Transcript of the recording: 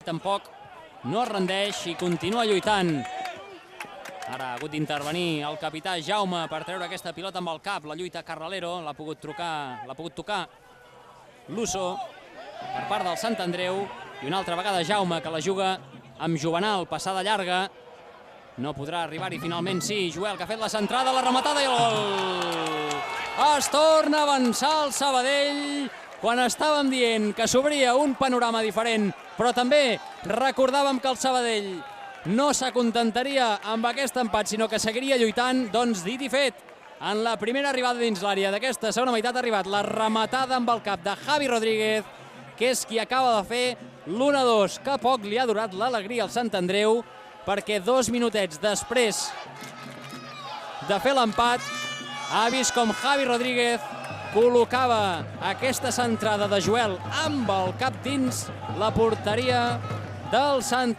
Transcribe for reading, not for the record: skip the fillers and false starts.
Tampoc no es rendeix i continua lluitant. Ara ha hagut d'intervenir el capità Jaume per treure aquesta pilota amb el cap. La lluita Carralero, l'ha pogut tocar Luso per part del Sant Andreu. I una altra vegada Jaume, que la juga amb Juvenal, passada llarga. No podrà arribar-hi finalment, sí. Joel, que ha fet la centrada, la rematada i el gol! Es torna a avançar el Sabadell quan estàvem dient que s'obria un panorama diferent, però també recordàvem que el Sabadell no s'acontentaria amb aquest empat, sinó que seguiria lluitant. Doncs dit i fet, en la primera arribada dins l'àrea d'aquesta segona meitat ha arribat la rematada amb el cap de Javi Rodríguez, que és qui acaba de fer l'1-2, que poc li ha durat l'alegria al Sant Andreu, perquè 2 minutets després de fer l'empat ha vist com Javi Rodríguez col·locava aquesta centrada de Joel amb el cap dins la porteria del Sant Andreu.